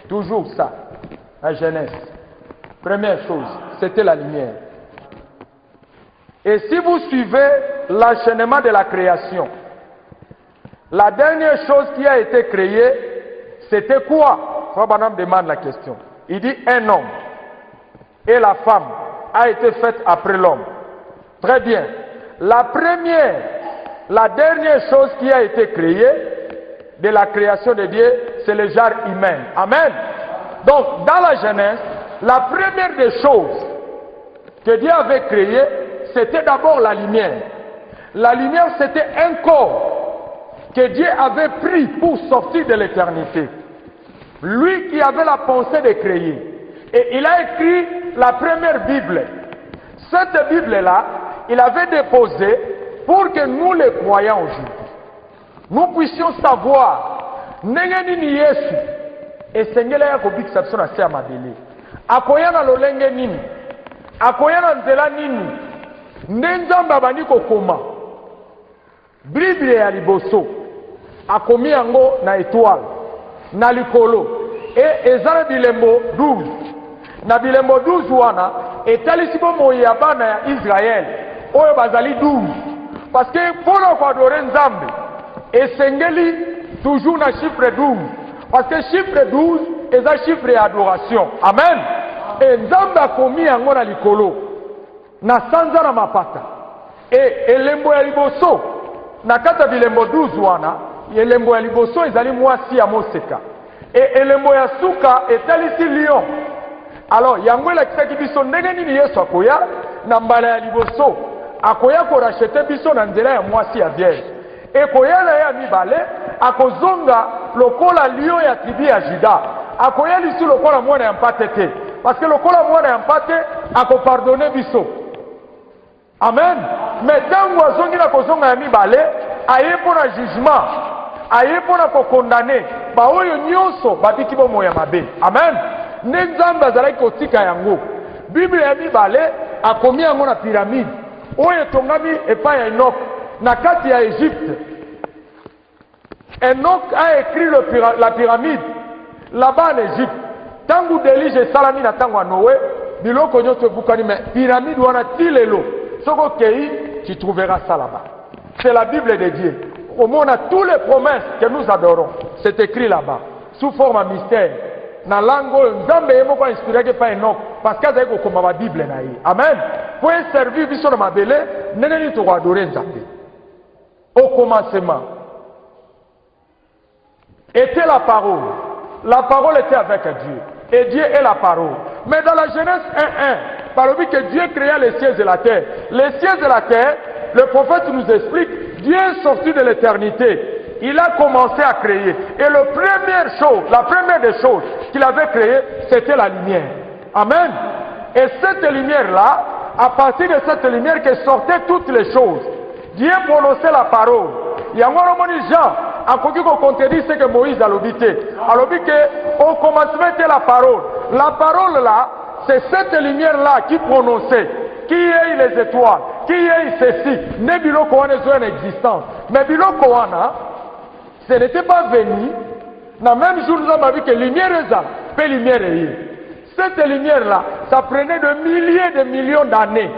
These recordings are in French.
Toujours ça, la Genèse. Première chose, c'était la lumière. Et si vous suivez l'enchaînement de la création, la dernière chose qui a été créée, c'était quoi? Frère Branham demande la question. Il dit un homme et la femme a été faite après l'homme. Très bien. La dernière chose qui a été créée de la création de Dieu, c'est le genre humain. Amen. Donc, dans la Genèse, la première des choses que Dieu avait créées, c'était d'abord la lumière. La lumière, c'était un corps que Dieu avait pris pour sortir de l'éternité. Lui qui avait la pensée de créer. Et il a écrit la première Bible. Cette Bible-là, il avait déposé pour que nous les croyants aujourd'hui, nous puissions savoir nengenini Yesu esengela ya kobikisa na se ya mabele akoya na lolenge nini akoya na nzela nini nenzamba abandi kokoma Bible ya liboso akomi yango na étoile na likolo e ezala bilembo 12 na bilembo 12 wana etalisi bomoyi ya bana ya Israël oyo bazali 12 parce que pour adorer Nzambe esengeli toujours na chiffre 12 parce que chiffre 12 est un chiffre d'adoration. Amen. Et Nzambe akomi yango na likolo na sanza na mapata et elembo ya liboso na kata bilembo 12 wana elembo ya liboso ezali mwasi ya moseka et elembo ya suka etalisi lion. Alors yango elakisaki biso ndenge nini Yesu akoya na mbala ya liboso akoya korachete biso na nzela ya mwasi ya vierge ekoyela ya mibale akozonga lokola lion ya tribu ya Juda akoya lisu lokola mwana ya mpate te parce que lokola mwana ya mpate akopardonne biso. Amen. Mais tango azongi na kozonga ya mibale aye mpona jugement aye mpona kokondane baoyo nyonso babiki bomo ya mabe. Amen. Nde Nzambe azalaki kotika yango Bible ya mibale akomi yango na pyramide oyo etongami epai ya Enoch na kati ya Égypte. Enoch a écrit la pyramide là-bas en Égypte. Tangu délige salami na tango Noé, biloko nyonso ebukani mais pyramide wana tilelo. Soko kei, tu trouveras ça là-bas. C'est la Bible de Dieu. Au monde a toutes les promesses que nous adorons. C'est écrit là-bas sous forme de mystère. Na lango Nzambe yemoko inspiré que par Enoch parce que azali kokoma ba Bible na ye. Amen. Pour servir biso na mabele, neneni to adorer Nzambe. Au commencement était la parole. La parole était avec Dieu. Et Dieu est la parole. Mais dans la Genèse 1:1, par le but que Dieu créa les cieux et la terre. Les cieux et la terre, le prophète nous explique, Dieu est sorti de l'éternité. Il a commencé à créer. Et la première des choses qu'il avait créées, c'était la lumière. Amen. Et cette lumière-là, à partir de cette lumière que sortaient toutes les choses, Dieu prononçait la parole. Il y a un Jean, à côté qu'on contredit ce que Moïse a l'obité. Alors qu'au commencement était la parole. La parole là, c'est cette lumière-là qui prononçait. Qui est les étoiles? Qui est ceci? Ne biloko wana une existence. Mais biloko wana, ce n'était pas venu. Dans le même jour, nous avons vu que lumière est là, peu lumière est. Cette lumière-là, ça prenait de milliers de millions d'années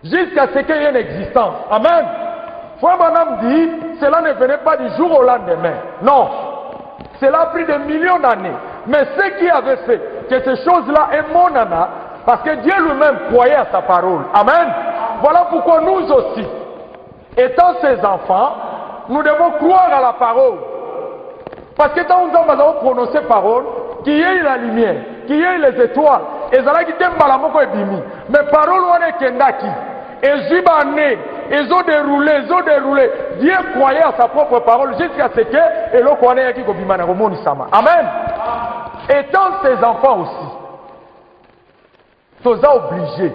jusqu'à ce qu'il y ait une existence. Amen. Frère Branham dit, cela ne venait pas du jour au lendemain. Non. Cela a pris des millions d'années. Mais ce qui avait fait que ces choses-là est monana, parce que Dieu lui-même croyait à sa parole. Amen. Voilà pourquoi nous aussi, étant ses enfants, nous devons croire à la parole. Parce que quand nous avons prononcé parole, qui est la lumière, qui est les étoiles, et ça qui t'aime la moko ebimi. Mais parole on est kendaki. Et Zibané, ils ont déroulé. Dieu croyait à sa propre parole jusqu'à ce que et l'on connaît qui kobimana romoni sama. Amen. Étant ses enfants aussi, nous sommes obligés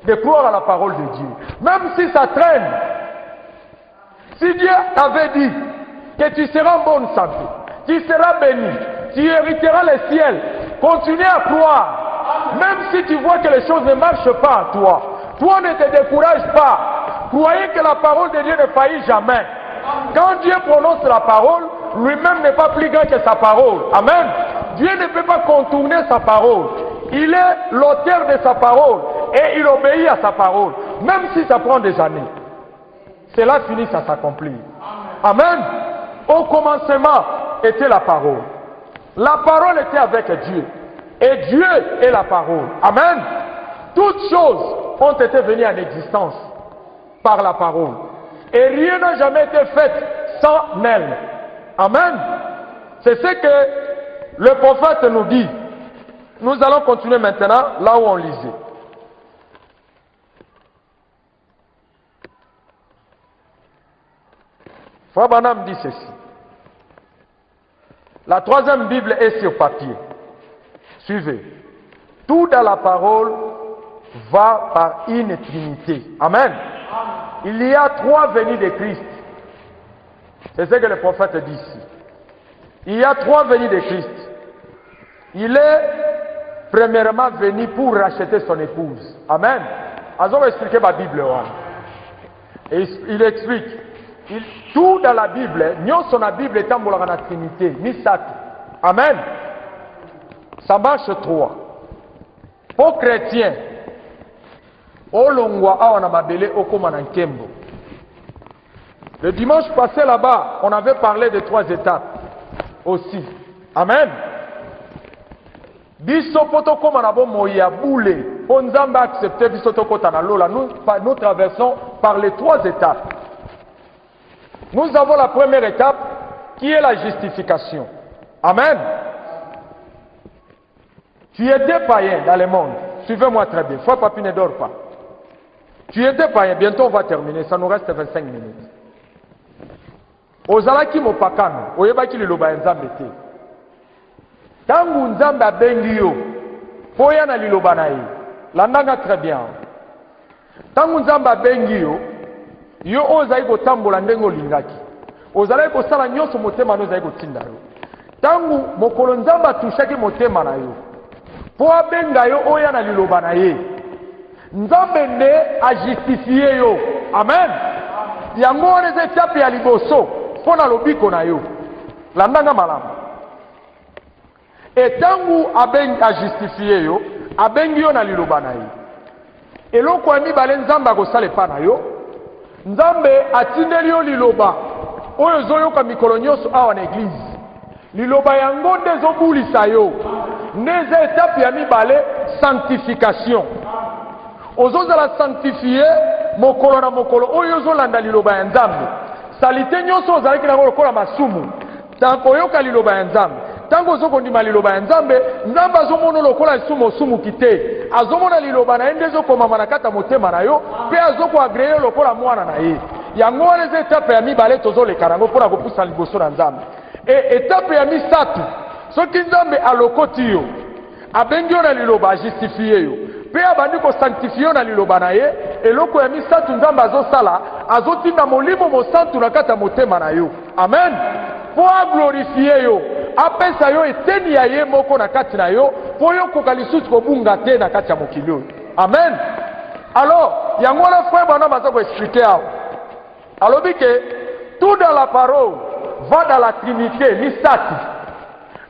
de croire à la parole de Dieu. Même si ça traîne. Si Dieu avait dit que tu seras en bonne santé, tu seras béni, tu hériteras le ciel, continue à croire. Même si tu vois que les choses ne marchent pas en toi, toi ne te décourage pas. Croyez que la parole de Dieu ne faillit jamais. Quand Dieu prononce la parole, lui-même n'est pas plus grand que sa parole. Amen. Dieu ne peut pas contourner sa parole. Il est l'auteur de sa parole et il obéit à sa parole, même si ça prend des années. Cela finit à s'accomplir. Amen. Au commencement était la parole. La parole était avec Dieu. Et Dieu est la parole. Amen. Toutes choses ont été venues en existence par la parole. Et rien n'a jamais été fait sans elle. Amen. C'est ce que le prophète nous dit. Nous allons continuer maintenant là où on lisait. Frère Branham dit ceci. La troisième Bible est sur papier. Suivez. Tout dans la parole va par une trinité. Amen. Il y a trois venues de Christ. C'est ce que le prophète dit ici. Il y a trois venues de Christ. Il est premièrement venu pour racheter son épouse. Amen. Alors on va expliquer ma Bible. Et il explique. Tout dans la Bible, nous sommes la Bible étant pour la Trinité, Misatu. Amen. Ça marche trois. Pour chrétiens, le dimanche passé là-bas, on avait parlé de trois étapes aussi. Amen. Biso poto koma na bo moya boule, onzamba accepter biso tokota na lola. Nous traversons par les trois étapes. Nous avons la première étape qui est la justification. Amen. Tu étais païen dans le monde. Suivez-moi très bien. Frère Papi ne dort pas. Tu étais païen. Bientôt on va terminer. Ça nous reste 25 minutes. Ozalaki mopakano. Oyebaki liloba nzambe te. Tangu nzambe abengi yo. Poya na liloba na ye. Landanga très bien. Tangu nzambe abengi yo. Yo ozali kotambola ndenge olingaki. Ozali kosala nyonso motema no ozali kotinda yo. Tangu mokolo nzambe atushaki motema na yo. Po abenga yo oya na liloba na ye. Nzambe nde ajustifie yo. Amen. Yango wana eza etape ya liboso mpo na lobiko na yo. Landanga malamu. Etangu ajustifie yo, abengi yo na liloba na ye. Eloko ya mibale nzambe akosala epa na yo. Nzambe atindeli yo liloba oyo zoyoka mikolo nyonso awa na eglise. Liloba yango nde ezobulisa yo. Neza etape ya mibale sanctification. Ozozala sanctifié mokolo na mokolo oyo ozolanda liloba ya nzambe. Salite nyonso ozalaki nango lokola masumu. Tanko oyoka liloba ya nzambe. Tango ozokondima liloba ya nzambe, nzambe azomona lokola lisumu osumuki te. Azomona liloba na ye nde ezokomama na kati ya motema na yo, mpe azokoagreye lokola mwana na ye. Yango wana eza etape ya mibale tozoleka nango mpona kopusa liboso na nzambe. Etape ya misatu, soki nzambe alokoti yo, abengi yo na liloba ajustifie yo, mpe abandi kosanctifie yo na liloba na ye, eloko ya misatu nzambe azosala, azotinda molimo mosantu na kati ya motema na yo. Amen. Po aglorifie yo, apesa yo eteni ya ye moko na kati na yo, po yo koka lisusu kobunga te na kati ya mokili oyo. Amen. Alors, yango wana frère Branham aza koexplike awa. Alobi ke tout dans la parole va dans la trinité, misati.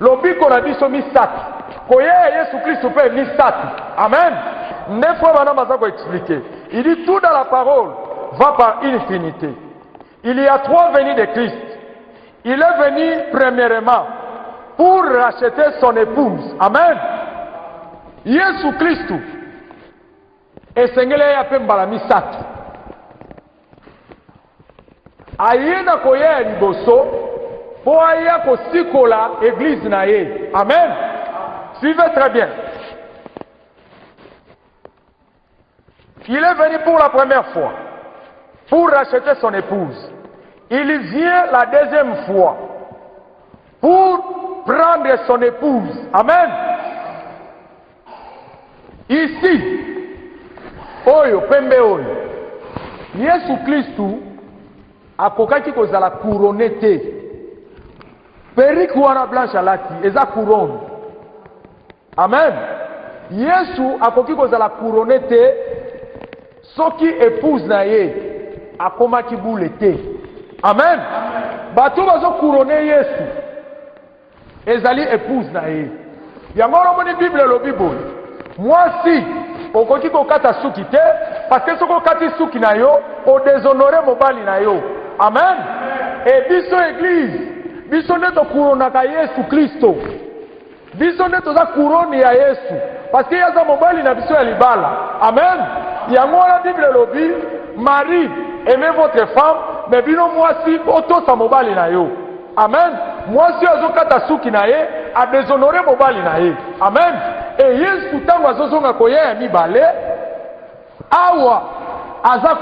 Lobiko na biso misati. Koyeya Yesu Kristo pe misati. Amen. Nde frère Branham aza koexplike. Il dit tout dans la parole va par une trinité. Il y a trois venues de Christ. Il est venu premièrement pour racheter son épouse. Amen. Yesu Kristo esengele ya pe mbala misatu. Ayena koyeya liboso po aya kosikola église na ye. Amen. Suivez très bien. Il est venu pour la première fois pour racheter son épouse. Il vient la deuxième fois pour prendre son épouse. Amen. Ici, oyo pembe oyo, Yesu Kristu akokaki kozala couronné te. Perike wana blanche alati eza couronne. Amen. Yesu akoki kozala couronné te soki épouse na ye akomaki boule te. Amen. bato bazo couronner Yesu ezali épouse na ye yango moni Bible lobi boy mwasi okoki kokata suki te parce que soko kati suki na yo o déshonorer mobali na yo amen et biso église biso nde tokuronaka Yesu Kristo biso nde toza couronne ya Yesu parce que yaza mobali na biso ya libala amen yango la Bible lobi Marie aimez votre femme mais bino mwasi otosa mobali na yo amen mwasi azokata suki na ye a déshonorer mobali na ye amen et Yesu tango azozonga koya ya mibale awa aza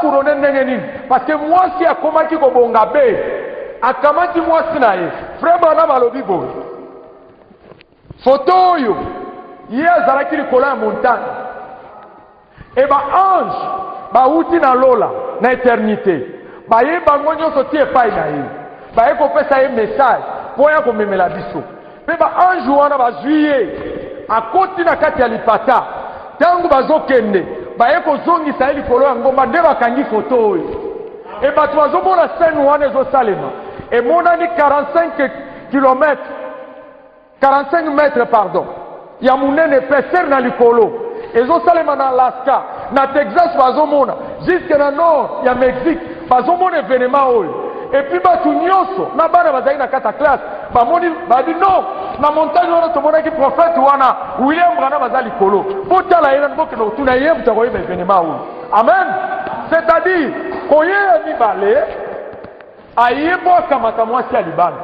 couronné ndenge nini parce que mwasi akomaki kobonga be akamati mwasi na ye frère bana balobi boye photo oyo ye azalaki likolo ya montagne et ba ange bauti na lola na éternité baye bango nyonso ti epai na ye baye kopesa ye message mpo ya komemela biso mpe ba ange wana bazwi ye akoti na kati ya lipata ntango bazokende baye kozongisa ye likolo ya ngomba nde bakangi foto oyo e bato bazomona scène wana ezosalema emonani 45 mètres pardon ya monene épaisseur na likolo ezosalema na Alaska na Texas bazomona jusque na nord ya Mexique bazomona événement oyo et puis bato nyonso na bana bazali na kata classe bamoni badi non na montagne wana tomonaki prophète wana William Branham baza likolo botala ye na bokende kotuna ye buta koyeba événement oyo amen c'est-à-dire koyeya mibale ayebo akamata mwasi ya libala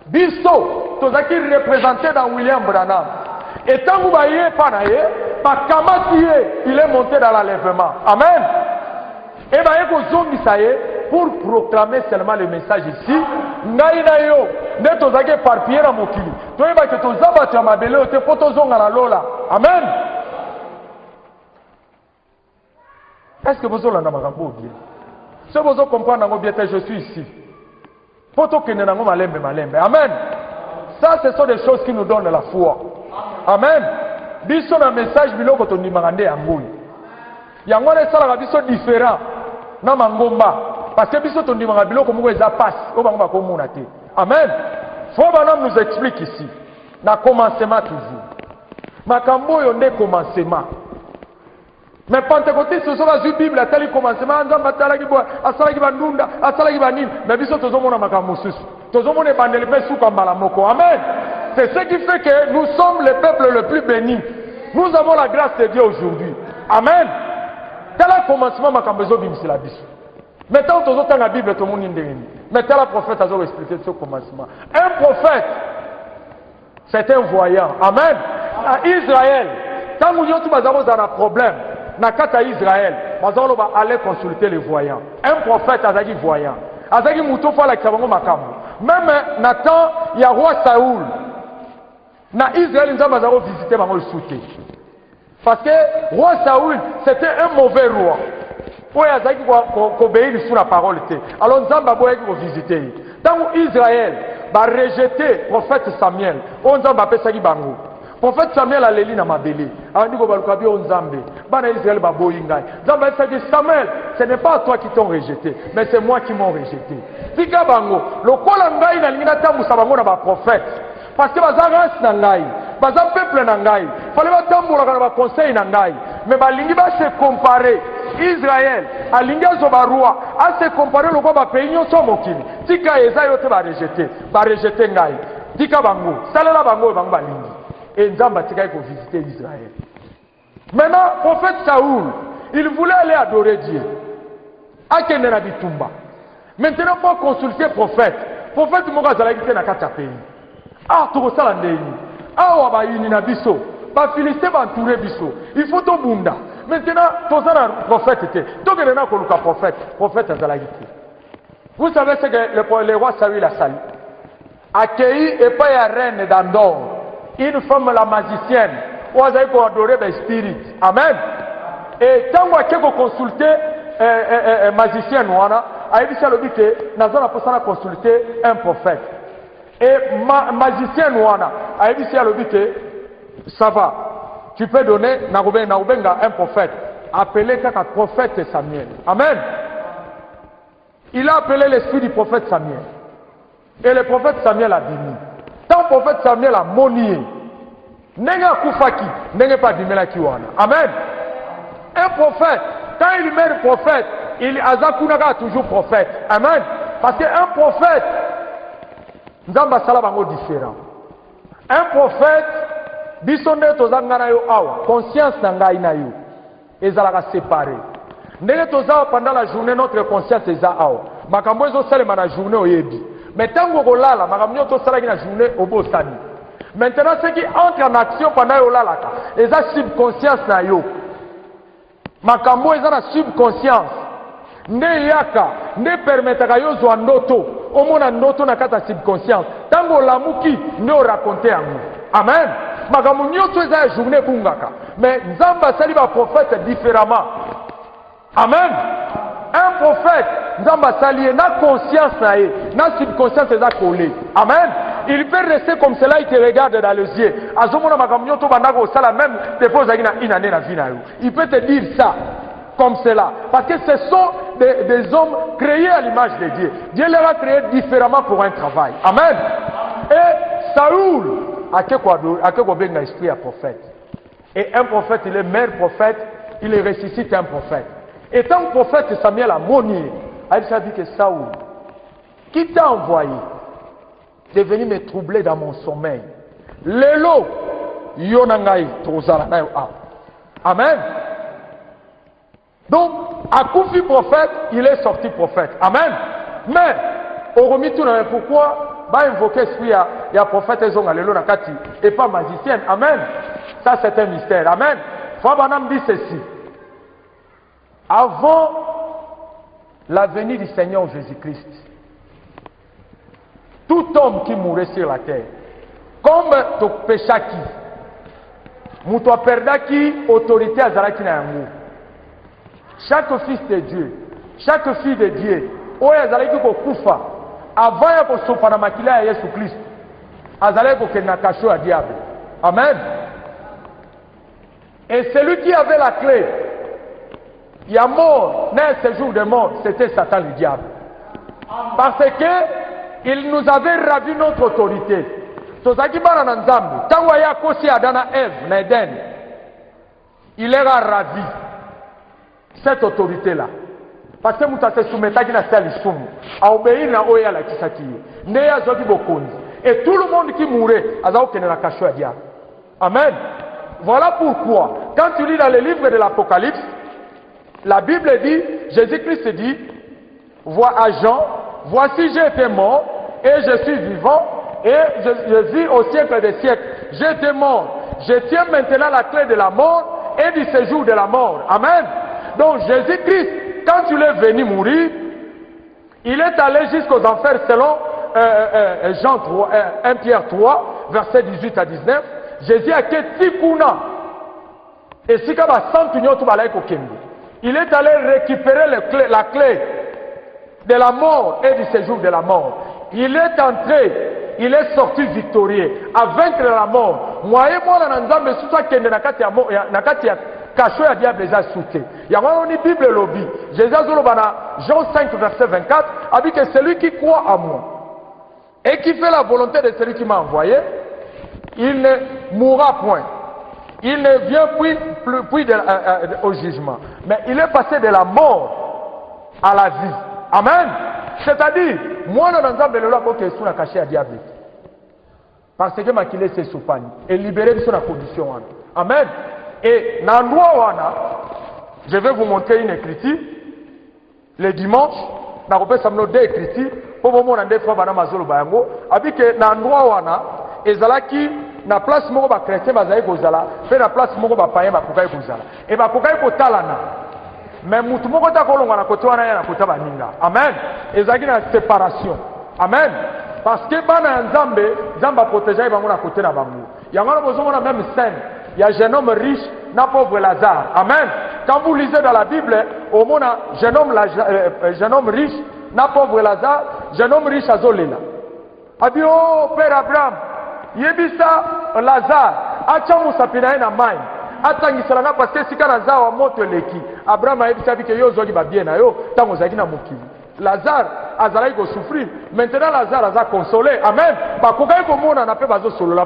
biso tozalaki représenté dans William Branham et ntango baye pa na ye bakamati ye il est monté dans l'enlèvement amen et baye kozongisa ye pour proclamer seulement le message ici ngai na yo nde tozalaki éparpillé na mokili toyebaki toza bato ya mabele oyo te mpo tozonga na lola amen est-ce que bozolanda makambo oyo bien so bozocomprendre yango bien te je suis ici mpo tokende nango malembe amen ça ce sont des choses qui nous donnent la foi amen biso na message biloko tondimaka nde yango yango wana esalaka biso différent na mangomba parce que biso tondimaka biloko moko eza passe oyo bango bakomona te amen faut banam nous explique ici na commencement toujours makambo oyo nde commencement mais pentecôtiste ozo bazwi bible atali commencement nzambe atalaki boye asalaki bandunda asalaki banini mais biso tozomona makambo mosusu tozomona ebandeli mpe suka mbala moko amen c'est ce qui fait que nous sommes le peuple le plus béni nous avons la grâce de Dieu aujourd'hui amen tala commencement makambo ezobimisela biso maintenant tozotanga la Bible tomoni ndenge nini mais tala prophète azo expliquer ce commencement un prophète c'est un voyant amen à Israël tango nyoto bazozala na problème na kata Israël bazoloba aller consulter les voyants un prophète azaki voyant azaki muto fa la kisabango makambo même na temps ya roi Saoul na Israël nzamba azako visiter bango le souté parce que roi Saoul c'était un mauvais roi oyo azaki kobéir sous la parole te alors nzamba boyaki ko visiter tango Israël ba rejeter prophète Samuel oyo nzamba apesaki bango prophète Samuel aleli na mabele andi ko baluka bi o nzambe bana Israël baboyi ngai nzamba asaki Samuel ce n'est pas toi qui t'ont rejeté mais c'est moi qui m'ont rejeté tika bango lokola ngai na lingina tambusa bango na ba prophète parce que baza race na ngai baza peuple na ngai fallait batambola na ba conseil na ngai mais balingi ba se comparer Israël alingi azoba roi a se comparer lokwa ba pays nyonso mokili tika eza yo te ba rejeter ngai tika bango salela bango bango balingi et Nzamba tika ko visiter Israël maintenant prophète Saoul il voulait aller adorer Dieu akende na bitumba maintenant pour consulter prophète moko azalaki te na kati ya pays tokosala ndeni awa bayini na biso bafiliste bantoure biso il faut tobunda maintenant toza na prophète te tokende na koluka prophète azalaki te vous savez ce que le roi Saül a sali accueilli epai ya reine d'Andor une femme la magicienne oyo azali koadore baspirit amen et ntango ake koconsulte magicienne wana ayebisi alobi te naza na mposa na consulte un prophète et magicienne wana ayebisi alobi te ça va tu peux donner nakobenga un prophète appelé kaka prophète Samuel amen il a appelé l'esprit du prophète Samuel. Et le prophète Samuel a dit, tant le prophète Samuel a monié, n'est-ce Koufaki, n'est pas Dimela Kiwana. Amen. Un prophète, quand il met le prophète, il Azakunaga toujours prophète. Amen. Parce qu'un prophète, Nzamba Salabango différent. Un prophète, bisonde tozangana yo awa, conscience nanga ina yo, ezalaka séparé. Ndenge toza pendant la journée notre conscience eza awa. Makambo ezo salema na journée oyebi. Mais tant que kolala, makambo to salaki na journée obosani. Maintenant ce qui entre en action pendant yo lalaka, eza subconscience na yo. Makambo eza na subconscience. Ne yaka, ne permetaka yo zwa ndoto, omona ndoto na kata subconscience. Tango lamuki ne o raconter yango. Amen. Makambo nyoto eza ya journée bungaka. Mais Nzamba sali ba prophète différemment. Amen. Un prophète, Nzamba sali na conscience na ye, na subconscience eza collé. Amen. Il peut rester comme cela, il te regarde dans les yeux. Azomona makambo nyoto bandako sala même des fois zakina inane na vie na yo. Il peut te dire ça comme cela. Parce que ce sont des hommes créés à l'image de Dieu. Dieu les a créés différemment pour un travail. Amen. Et Saoul, à quoi benga esprit à prophète. Et un prophète, il est meilleur prophète, il ressuscite un prophète. Et tant que prophète Samuel a monié, il a dit que Saoul, qui t'a envoyé de venir me troubler dans mon sommeil. Lelo, yonangai, trozala, amen. Donc, à Koufi prophète, il est sorti prophète. Amen. Mais, au remis tout, pourquoi va invoquer celui il y a prophète et pas magicienne. Amen. Ça, c'est un mystère. Amen. Fabanam dit ceci. Avant la venue du Seigneur Jésus-Christ, tout homme qui mourait sur la terre, comme ton péchaki, mouto perdaki, autorité à Zaraki na yango. Chaque fils de Dieu, chaque fille de Dieu, oya Zaraki ko kufa, avant ya ko sopa na makila ya Yesu Christ, azalaki ko kena kasho à diable. Amen. Et celui qui avait la clé, il y a mort, n'est ce jour de mort, c'était Satan le diable. Parce que il nous avait ravi notre autorité. Tozaki bana na nzambe, tango ya kosi adana Ève na Eden, il leur a ravi cette autorité-là. Parce que nous avons soumis à la à obéir à Oya la Kisaki. Néa Zogi Bokonzi. Et tout le monde qui mourait, a aucun la cachot à diable. Amen. Voilà pourquoi, quand tu lis dans le livre de l'Apocalypse, la Bible dit, Jésus-Christ dit, vois à Jean, voici j'ai été mort et je suis vivant et je vis au siècle des siècles. J'étais mort. Je tiens maintenant la clé de la mort et du séjour de la mort. Amen. Donc Jésus-Christ, quand il est venu mourir, il est allé jusqu'aux enfers selon Jean 3, 1 Pierre 3, versets 18 à 19. Jésus a été tikuna. Et si il est allé récupérer la clé de la mort et du séjour de la mort. Il est entré, il est sorti victorieux à vaincre la mort. Moi et moi, Cacho ya diable les a sauté. Il y a une Bible lobby. Jésus Jean 5 verset 24 a dit que celui qui croit à moi et qui fait la volonté de celui qui m'a envoyé, il ne mourra point. Il ne vient plus au jugement. Mais il est passé de la mort à la vie. Amen. C'est-à-dire, moi, dans l'ensemble de l'eau, je suis caché à diable. Parce que ma kilé c'est soupani. Et libéré de la condition. Amen. Et dans wana, je vais vous montrer une écriture. Le dimanche, dans le samedi, deux écritures. Pour vous montrer des fois, Mazolo Bayango. Avec que dans wana, ezalaki na place moko ba chrétien bazali kozala, fait na place moko ba païen ba kokai kozala. Et ba kokai kotalana. Mais mutu moko ta kolonga na koto wana ya na kota baninga. Amen. Ezalaki na séparation. Amen. Parce que bana nzambe, nzamba protéger bango na côté na bango. Yango bozomona même scène. Il y a un jeune homme riche, n'a pauvre Lazare. Amen. Quand vous lisez dans la Bible, au monde, jeune homme riche, n'a pauvre Lazare, jeune homme riche à Zolela. A dit, oh, Père Abraham, yebisa Lazare, achamu sapina na mai. Atangisalanga parce que si Lazare wa moto leki. Abraham a yebisa que yo zogi ba bien na yo, tango zaki na mokili. Lazare azalaki ko souffrir. Maintenant Lazare a consolé. Amen.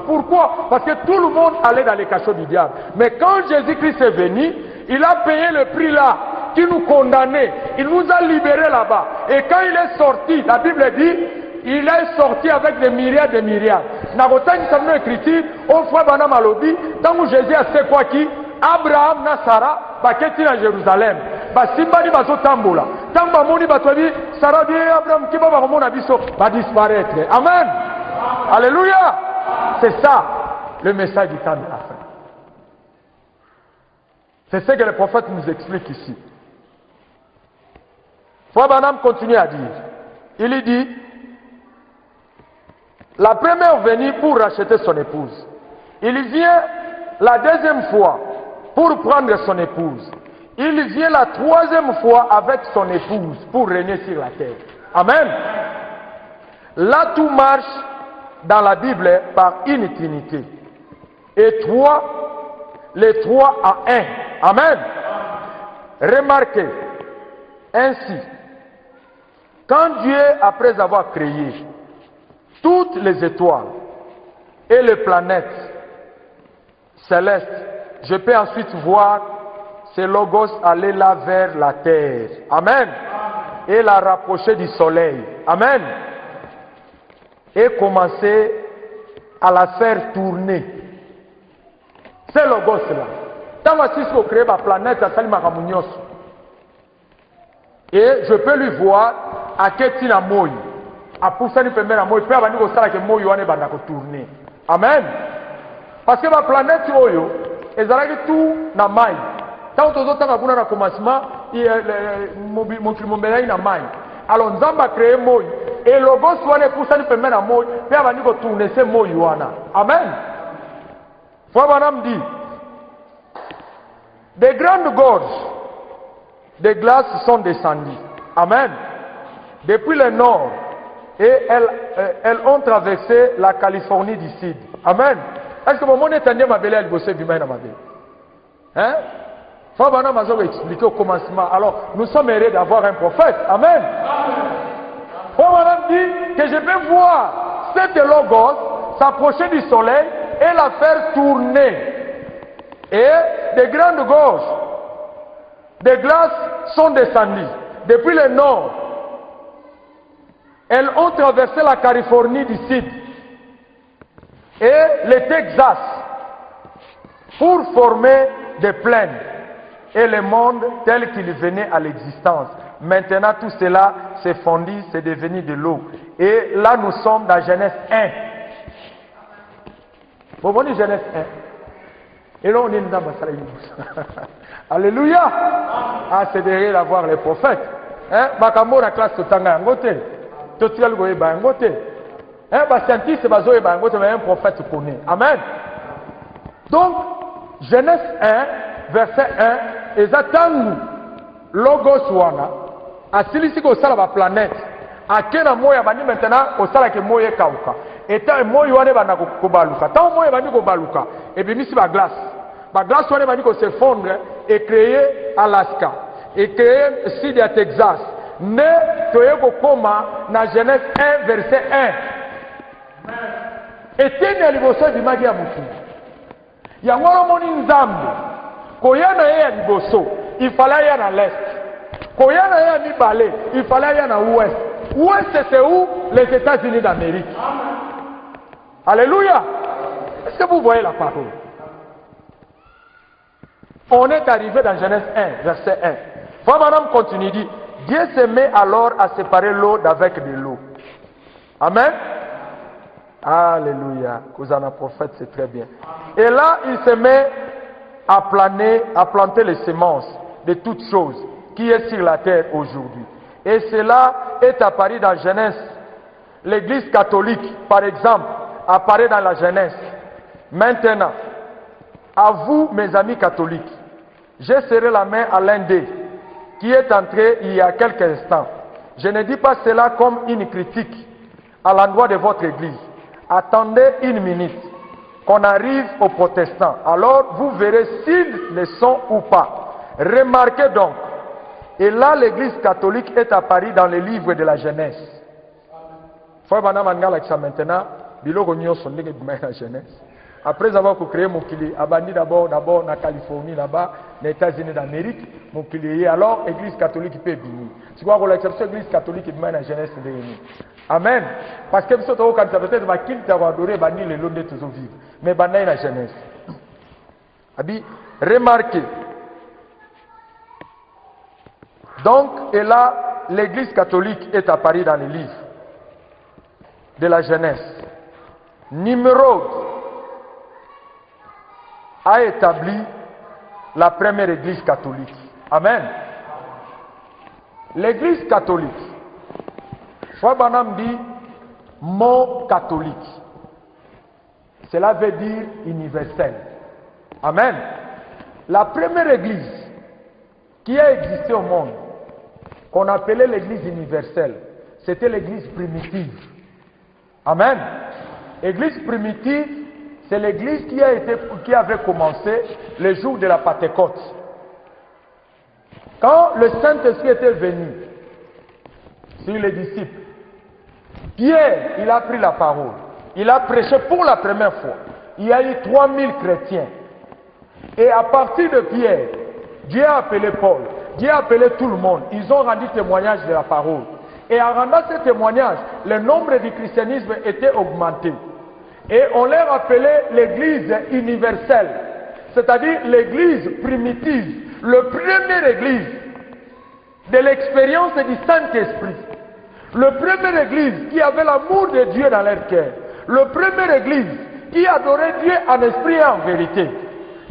Pourquoi? Parce que tout le monde allait dans les cachots du diable. Mais quand Jésus-Christ est venu, il a payé le prix là qui nous condamnait. Il nous a libérés là-bas. Et quand il est sorti, la Bible dit, il est sorti avec des myriades et myriades. Nagotan Samno écrit, au fois Banam Alobi, tant que Jésus a fait quoi qui? Abraham na Sarah baketi na Jérusalem. Basimba ni bazo tambola. Tamba moni batwabi Sarah dit Abraham qui va mona biso va disparaître. Amen. Alléluia. C'est ça le message du temps de la fin. C'est ce que le prophète nous explique ici. Frère Branham continue à dire. Il dit la première venue pour racheter son épouse. Il vient la deuxième fois pour prendre son épouse. Il vient la troisième fois avec son épouse pour régner sur la terre. Amen. Là, tout marche dans la Bible par une trinité. Et les trois en un. Amen. Remarquez, ainsi, quand Dieu, après avoir créé toutes les étoiles et les planètes célestes, je peux ensuite voir ces logos aller là vers la terre. Amen. Et la rapprocher du soleil. Amen. Et commencer à la faire tourner. Ces logos-là. Tant que vous créez la planète, et je peux lui voir à quel tina moi. A poussé nous permet à moi, puis avant nous ça que moi yoane banda ko tourner. Amen. Parce que ma planète oyo, ezalaki tout na mai. Tant aux autres kuna na commencement, mon climat na mai. Alors Nzamba créé moi et logo soit poussé nous permet à moi, puis avant nous tourner c'est moi yoana. Amen. Frère Branham dit des grandes gorges de glace sont descendues. Amen. Depuis le nord. Et elles ont traversé la Californie du Sud. Amen. Est-ce que mon monde est entendu ma belle elle bosse du mal ma belle? Hein? Faut bien nous expliquer au commencement. Alors, nous sommes heureux d'avoir un prophète. Amen. Faut bien dire que je vais voir cette logos s'approcher du soleil et la faire tourner. Et des grandes gorges de glace sont descendues depuis le nord. Elles ont traversé la Californie du Sud et le Texas pour former des plaines et le monde tel qu'il venait à l'existence. Maintenant, tout cela s'est fondu, c'est devenu de l'eau. Et là, nous sommes dans Genèse 1. Vous voyez Genèse 1. Et là, on est dans la Alléluia. Ah, c'est derrière d'avoir les prophètes. Hein? Bakambo la classe de Tanga Ngote. Totial goye ba Ngote. Hein? Ba scientiste bazoye ba Ngote, mais un prophète connaît. Amen. Donc, Genèse 1, verset 1, Ezatangu, logos wana, asilisi ko sala ba planète. Akena moya bani maintenant ko sala ke moye kauka. Eta moyo wane bana ko baluka. Tant moyo bani ko baluka. Et puis misi ba glace. La glace wane bani ko s'effondre et créer Alaska et créer sud à Texas. Ne toyeko koma na Genèse 1 verset 1. Et tene liboso di magi ya mutu. Ya ngoro moni nzambe. Koyana ya liboso, il fallait ya na l'est. Koyana ya mibale, il fallait ya na ouest. Ouest c'est où? Les États-Unis d'Amérique. Alléluia. Est-ce que vous voyez la parole? On est arrivé dans Genèse 1, verset 1. Frère Branham continue, dit, Dieu se met alors à séparer l'eau d'avec de l'eau. Amen. Alléluia. Cousin prophète, c'est très bien. Et là, il se met à planer, à planter les semences de toutes choses qui est sur la terre aujourd'hui. Et cela est apparu dans Genèse. L'église catholique, par exemple, apparaît dans la Genèse. Maintenant, à vous, mes amis catholiques, j'ai serré la main à l'un d'eux qui est entré il y a quelques instants. Je ne dis pas cela comme une critique à l'endroit de votre église. Attendez une minute qu'on arrive aux protestants. Alors vous verrez s'ils le sont ou pas. Remarquez donc, Et là, l'église catholique est apparue dans les livres de la Genèse. Frère Banam Angala qui ça maintenant, biloko nyonso ndenge bima la Genèse. Après avoir créé Mokili, abandi d'abord dans la Californie là-bas, les États-Unis d'Amérique, Mokili. Alors, l'église catholique peut venir. Tu vois, l'exception de l'église catholique qui bima la Genèse de venir. Amen. Parce que ça quand ça peut-être va qu'il t'a adoré bani le long de tes vies. Mais bana la Genèse. Abi, remarquez. Donc, et là, l'église catholique est apparue dans les livres de la Genèse. Nimrod a établi la première église catholique. Amen. L'église catholique, Frère Branham dit mot catholique. Cela veut dire universel. Amen. La première église qui a existé au monde, qu'on appelait l'église universelle, c'était l'église primitive. Amen. L'église primitive, c'est l'église qui avait commencé le jour de la Pentecôte. Quand le Saint-Esprit était venu sur les disciples, Pierre, il a pris la parole. Il a prêché pour la première fois. Il y a eu 3000 chrétiens. Et à partir de Pierre, Dieu a appelé Paul. Dieu a appelé tout le monde. Ils ont rendu témoignage de la parole. Et en rendant ce témoignage, le nombre du christianisme était augmenté. Et on leur appelait l'église universelle. C'est-à-dire l'église primitive. Le premier église de l'expérience du Saint-Esprit. Le premier église qui avait l'amour de Dieu dans leur cœur. Le premier église qui adorait Dieu en esprit et en vérité.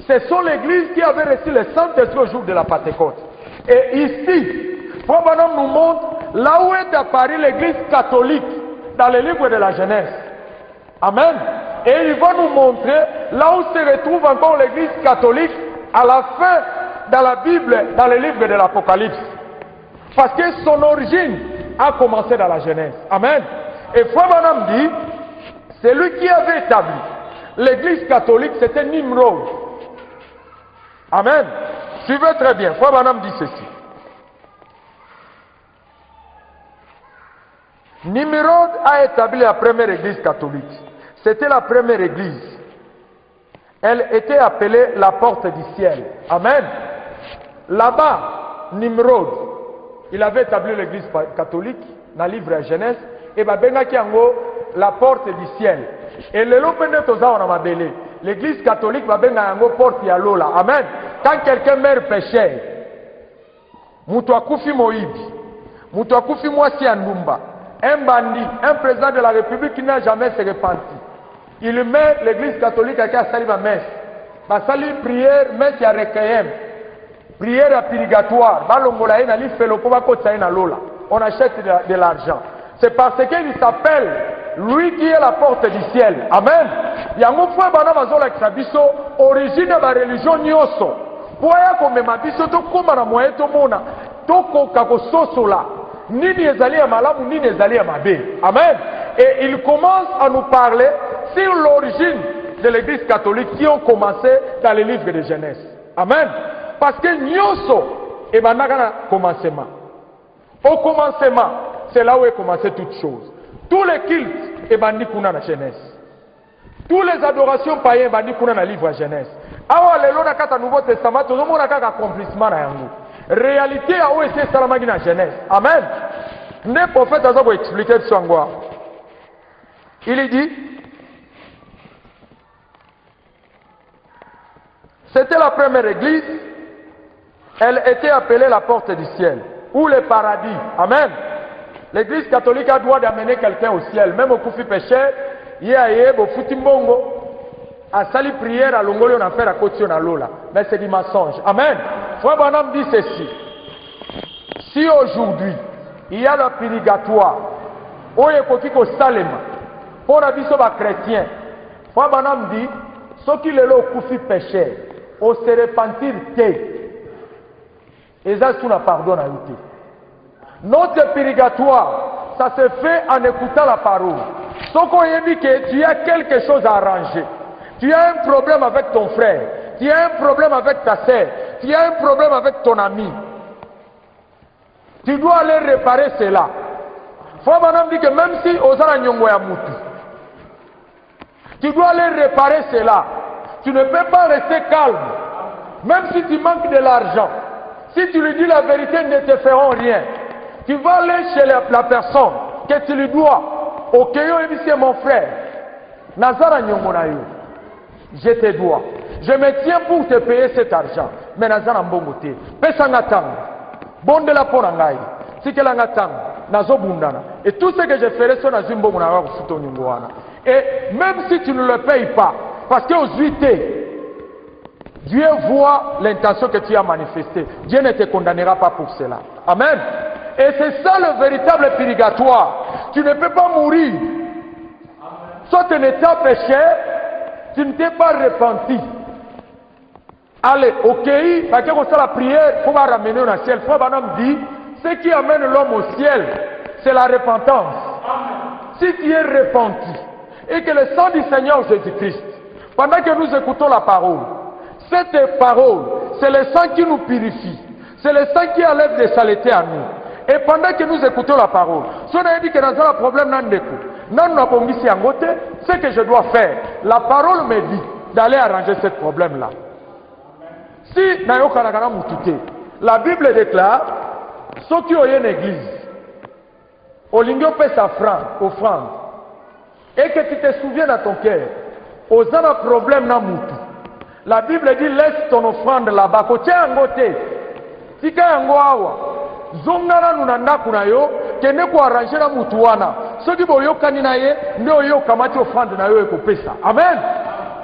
Ce sont l'église qui avait reçu le Saint-Esprit au jour de la Pentecôte. Et ici, Frère Branham nous montre là où est apparue l'église catholique dans le livre de la Genèse. Amen. Et il va nous montrer là où se retrouve encore l'église catholique à la fin dans la Bible, dans le livre de l'Apocalypse. Parce que son origine a commencé dans la Genèse. Amen. Et Frère Branham dit, c'est lui qui avait établi l'église catholique, c'était Nimrod. Amen. Suivez très bien. Frère Branham dit ceci. Nimrod a établi la première église catholique. C'était la première église. Elle était appelée la porte du ciel. Amen. Là-bas, Nimrod, il avait établi l'église catholique dans le livre de Genèse. Et Babenaki Ango, la porte du ciel. Et le lopende toza on a mabélé. L'église catholique Babenga Ango porte ya lola. Amen. Quand quelqu'un meurt pécheur, Moutou Akoufi Moïdi, Moutou Akoufi Mwasi Andumba, un bandit, un président de la République qui n'a jamais se repenti. Il met l'église catholique à sali ma messe. Ma sali prière, messe à requiem. Prière à purgatoire. On achète de l'argent. C'est parce qu'il s'appelle lui qui est la porte du ciel. Amen. Yango fwa bana bazola kisabiso origine de la religion nyoso. Poya komema biso to koma na moye to mona. Toko kakososola. Nini ezali ya malamu, nini ezali ya mabe. Amen. Et il commence à nous parler sur l'origine de l'église catholique qui ont commencé dans les livres de Genèse. Amen. Parce que nyoso et banaka commencement. Au commencement, c'est là où est commencé toute chose. Tous les cultes et bandikuna na Genèse. Tous les adorations païennes bandikuna na livre de Genèse. Awa lelo na kata Nouveau Testament tout le monde a accomplissement na yango. Réalité a où était salamagi na Genèse. Amen. Ne prophète a ça expliquer sur angwa. Il dit c'était la première église. Elle était appelée la porte du ciel ou le paradis. Amen. L'église catholique a droit d'amener quelqu'un au ciel, même au koufi péché. Yé bo futimbongo. A sali prière à l'ongoli on a fait la côté na lola. Mais c'est du mensonge. Amen. Frère Branham dit ceci. Si aujourd'hui il y a le purgatoire, oye kotiko salema, pour la biso ba chrétien, Frère Branham dit, ceux qui le lo koufi péché, au se repentir té. Et ça, c'est un pardon à lutter. Notre purgatoire, ça se fait en écoutant la parole. Sauf qu'on dit que tu as quelque chose à arranger. Tu as un problème avec ton frère. Tu as un problème avec ta sœur. Tu as un problème avec ton ami. Tu dois aller réparer cela. Faut dit que même si Osana Nyongo ya Moutou, tu dois aller réparer cela. Tu ne peux pas rester calme. Même si tu manques de l'argent, si tu lui dis la vérité, ils ne te feront rien. Tu vas aller chez la personne que tu lui dois. Ok, c'est mon frère. Nazara Nyongo na yo. Je te dois. Je me tiens pour te payer cet argent. Mais Nazara Mbongote. Pesanga tanga. Bon de la porangai. Si que langa tanga. Nazo bundana. Et tout ce que je ferai sur Nazimbo Munara Futo Nyongoana. Et même si tu ne le payes pas, parce que aux huités, Dieu voit l'intention que tu as manifestée. Dieu ne te condamnera pas pour cela. Amen. Et c'est ça le véritable purgatoire. Tu ne peux pas mourir. Soit tu n'es pas péché, tu ne t'es pas repenti. Allez, ok, parce que c'est la prière, il faut ramener au ciel. Il faut dire, ce qui amène l'homme au ciel, c'est la repentance. Si tu es repenti, et que le sang du Seigneur Jésus-Christ, pendant que nous écoutons la parole, cette parole, c'est le sang qui nous purifie. C'est le sang qui enlève des saletés à nous. Et pendant que nous écoutons la parole, si on a dit que dans un problème, ce que je dois faire, la parole me dit d'aller arranger ce problème-là. Si la Bible déclare, ceux qui ont une église, au lingio peut offrande, et que tu te souviens dans ton cœur, aux un problème na mutu. La Bible dit laisse ton offrande là-bas. Kote angote. Tika yango awa. Zongana nunanda kuna yo. Kene ko arranger na mutu wana. Soki boyo kanina ye. Nde yo kamati offrande na yo ekopesa. Amen.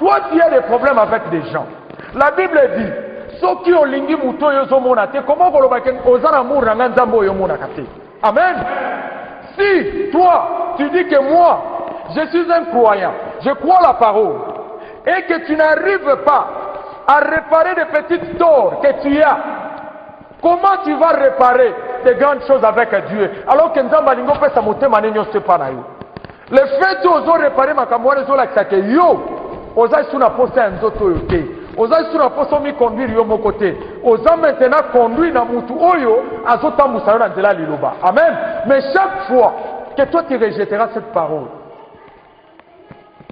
Toi tu as des problèmes avec des gens. La Bible dit. Soki olingi mutu yo zomona te. Comment koloba ken ozana mur na nzambo yo mona kate. Amen. Si toi tu dis que moi je suis un croyant. Je crois la parole. Et que tu n'arrives pas à réparer des petites torts que tu as, comment tu vas réparer des grandes choses avec Dieu? Alors que Nzamba Lingo peut s'amoter manenyo sepanayo. Le fait que vous réparer ma camoire sur la que yo, osa sur la poste un zoto yote, osa sur la poste mi conduire yo mon côté, osa maintenant conduire na mutu oyo azota musayo na nzela liloba. Amen. Mais chaque fois que toi tu rejetteras cette parole,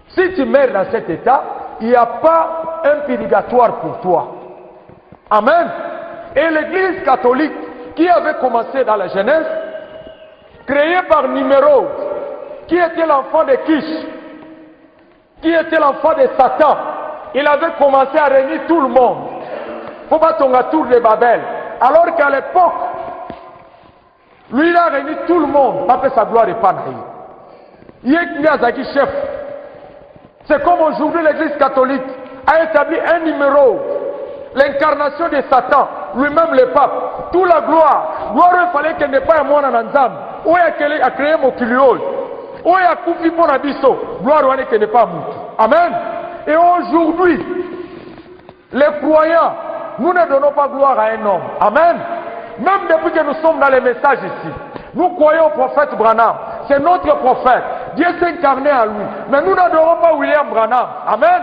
si tu meurs dans cet état, il n'y a pas un purgatoire pour toi. Amen. Et l'église catholique qui avait commencé dans la Genèse, créée par Nimrod, qui était l'enfant de Kish, qui était l'enfant de Satan, il avait commencé à réunir tout le monde. Faut pas tomber à tour de Babel. Alors qu'à l'époque, lui il a réuni tout le monde, pas que sa gloire est pas naïve. Il est chef. C'est comme aujourd'hui l'église catholique a établi un numéro, l'incarnation de Satan, lui-même le pape, toute la gloire. Gloire, il fallait qu'elle n'ait pas un monde en ensemble. Où il a créé mon kiliol. Où il a coupé mon abisso. Gloire, il qu'elle n'est pas moutou. Amen. Et aujourd'hui, les croyants, nous ne donnons pas gloire à un homme. Amen. Même depuis que nous sommes dans les messages ici, nous croyons au prophète Branham. C'est notre prophète. Dieu s'est incarné à lui. Mais nous n'adorons pas William Branham. Amen.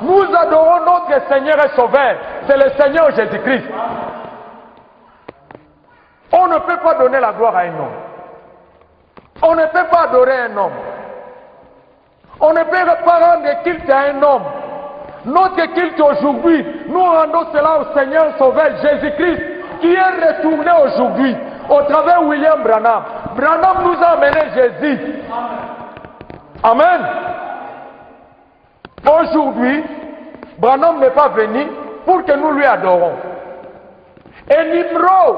Nous adorons notre Seigneur et Sauveur. C'est le Seigneur Jésus-Christ. On ne peut pas donner la gloire à un homme. On ne peut pas adorer un homme. On ne peut pas rendre culte à un homme. Notre culte aujourd'hui, nous rendons cela au Seigneur Sauveur Jésus-Christ qui est retourné aujourd'hui au travers de William Branham. Branham nous a amené Jésus. Amen. Aujourd'hui, Branham n'est pas venu pour que nous lui adorons. Et Nimrod,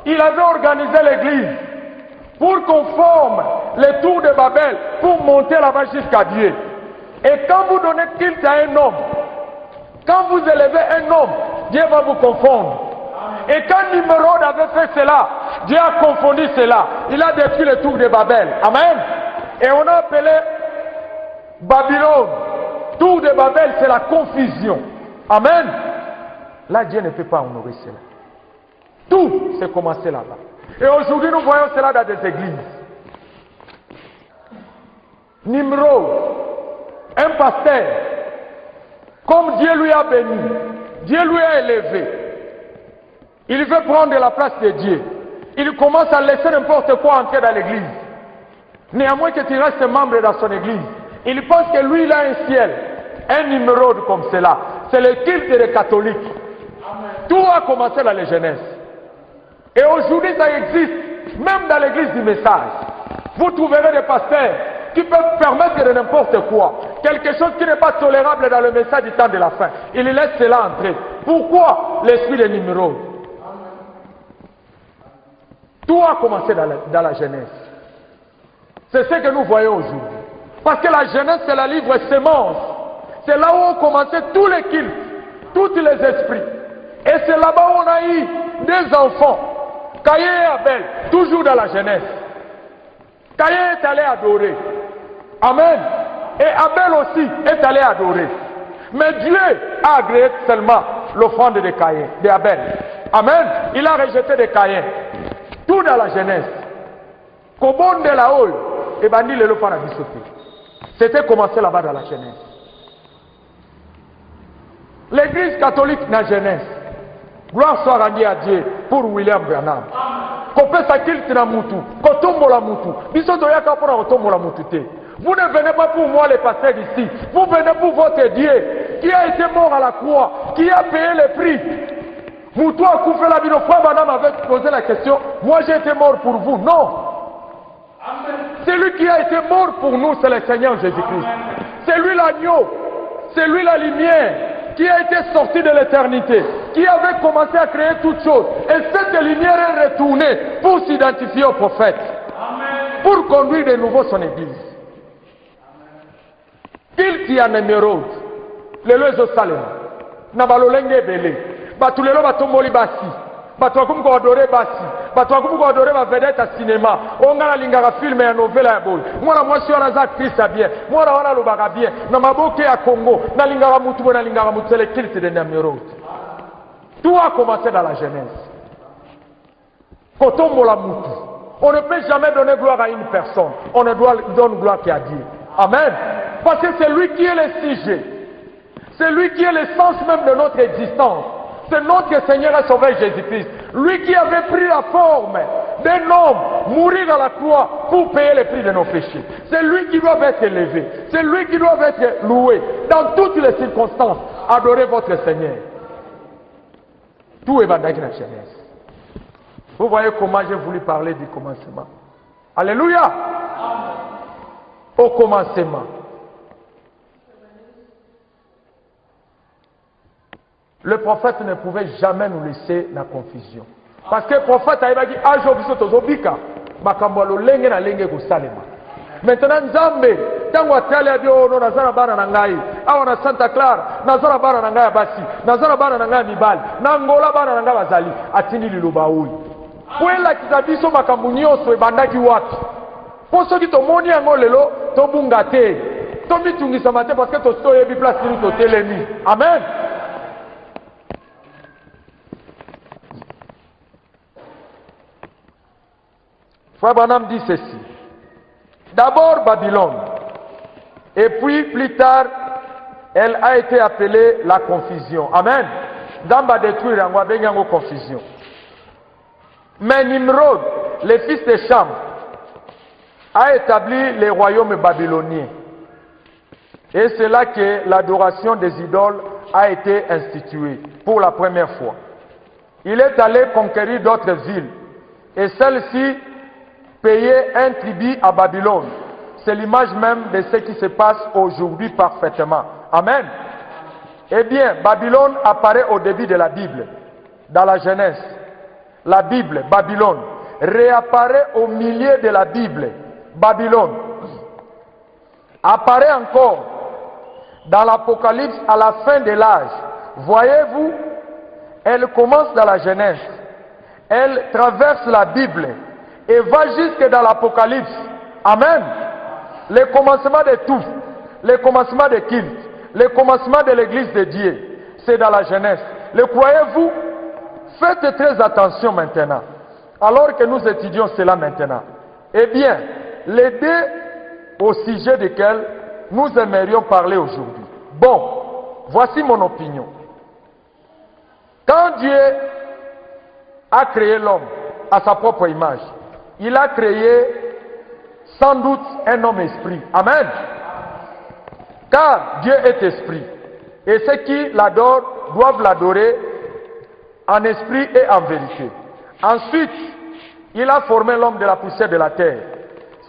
il avait organisé l'église pour qu'on forme les tours de Babel pour monter là-bas jusqu'à Dieu. Et quand vous donnez culte à un homme, quand vous élevez un homme, Dieu va vous confondre. Et quand Nimrod avait fait cela, Dieu a confondu cela. Il a détruit les tours de Babel. Amen. Et on a appelé Babylone. Tour de Babel, c'est la confusion. Amen. Là, Dieu ne peut pas honorer cela. Tout s'est commencé là-bas. Et aujourd'hui, nous voyons cela dans des églises. Nimrod, un pasteur, comme Dieu lui a béni, Dieu lui a élevé, il veut prendre la place de Dieu. il commence à laisser n'importe quoi entrer dans l'église. Néanmoins que tu restes membre dans son église, il pense que lui il a un ciel, un numéro comme cela. C'est le culte des catholiques. Tout a commencé dans les jeunesses. Et aujourd'hui ça existe, même dans l'église du message. Vous trouverez des pasteurs qui peuvent permettre de n'importe quoi. Quelque chose qui n'est pas tolérable dans le message du temps de la fin. Il laisse cela entrer. Pourquoi l'esprit des numéros? Tout a commencé dans la jeunesse. C'est ce que nous voyons aujourd'hui. Parce que la jeunesse, c'est la livre sémence. C'est là où ont commencé tous les cultes, tous les esprits. Et c'est là-bas où on a eu des enfants. Caïn et Abel, toujours dans la jeunesse. Caïn est allé adorer. Amen. Et Abel aussi est allé adorer. Mais Dieu a agréé seulement l'offrande de Caïn, d'Abel. Amen. Il a rejeté de Caïn. Tout dans la jeunesse. Kobonde la hol, et bandi le lopana bisoté. C'était commencé là-bas dans la jeunesse. L'église catholique dans la jeunesse. Gloire soit rendue à Dieu pour William Branham. Kopé sa kilte na mutu, kotombo la mutu. Bisoto yaka pona kotombo la mutu te. Vous ne venez pas pour moi les pasteurs d'ici. Vous venez pour votre Dieu qui a été mort à la croix, qui a payé le prix. Moutou a coupé la vie. Le frère Madame avait posé la question. Moi j'ai été mort pour vous. Non. C'est lui qui a été mort pour nous, c'est le Seigneur Jésus-Christ. C'est lui l'agneau. C'est lui la lumière qui a été sorti de l'éternité, qui avait commencé à créer toutes choses. Et cette lumière est retournée pour s'identifier au prophète. Pour conduire de nouveau son église. Qu'il y a numéro, le loezo salema, na balolenge belé, batulelo batomboli basi, batwakum ko adore basi, batwakum ko adore ba vedette à cinéma, on a lingara film et novela ya bol. Moi moi si on a actrice bien, moi on a lobaka bien, na maboke ya Congo, na lingara mutu na lingara mutu le kilt de numéro. Tout a commencé dans la jeunesse. Kotombo la mutu. On ne peut jamais donner gloire à une personne, on ne doit donner gloire qu'à Dieu. Amen. Parce que c'est lui qui est le sujet. C'est lui qui est l'essence même de notre existence. C'est notre Seigneur et Sauveur Jésus-Christ. Lui qui avait pris la forme d'un homme, mourir à la croix pour payer le prix de nos péchés. C'est lui qui doit être élevé. C'est lui qui doit être loué. Dans toutes les circonstances, adorez votre Seigneur. Tout est dans la jeunesse. Vous voyez comment j'ai voulu parler du commencement. Alléluia. Au commencement. Le prophète ne pouvait jamais nous laisser la confusion. Parce que le prophète a dit maintenant, Nzambe, tango atali abio no nazara bana nangai, awa na Santa Clara, nazara bana nangai basi, nazara bana nangai mibali, nangola bana nangai bazali, atini liloba oyi. Kwela kizabiso makambo nyonso ebandaki wapi? Po soki tomoni yango lelo tobunga te. Tomitungisa mate parce que toyebi place ni totelemi. Amen. Frère Branham dit ceci. D'abord Babylone, et puis plus tard, elle a été appelée la confusion. Amen. Damba détruire en confusion. Mais Nimrod, le fils de Cham, a établi les royaumes babyloniens. Et c'est là que l'adoration des idoles a été instituée pour la première fois. Il est allé conquérir d'autres villes, et celle-ci payer un tribut à Babylone. C'est l'image même de ce qui se passe aujourd'hui parfaitement. Amen. Eh bien, Babylone apparaît au début de la Bible, dans la Genèse. La Bible, Babylone, réapparaît au milieu de la Bible. Babylone apparaît encore dans l'Apocalypse à la fin de l'âge. Voyez-vous, elle commence dans la Genèse. Elle traverse la Bible et va jusque dans l'Apocalypse. Amen. Le commencement de tout, le commencement de culte, le commencement de l'église de Dieu, c'est dans la Genèse. Le croyez-vous? Faites très attention maintenant, alors que nous étudions cela maintenant. Eh bien, les deux au sujet desquels nous aimerions parler aujourd'hui. Bon, voici mon opinion. Quand Dieu a créé l'homme, à sa propre image. Il a créé sans doute un homme esprit. Amen. Car Dieu est esprit. Et ceux qui l'adorent doivent l'adorer en esprit et en vérité. Ensuite, il a formé l'homme de la poussière de la terre.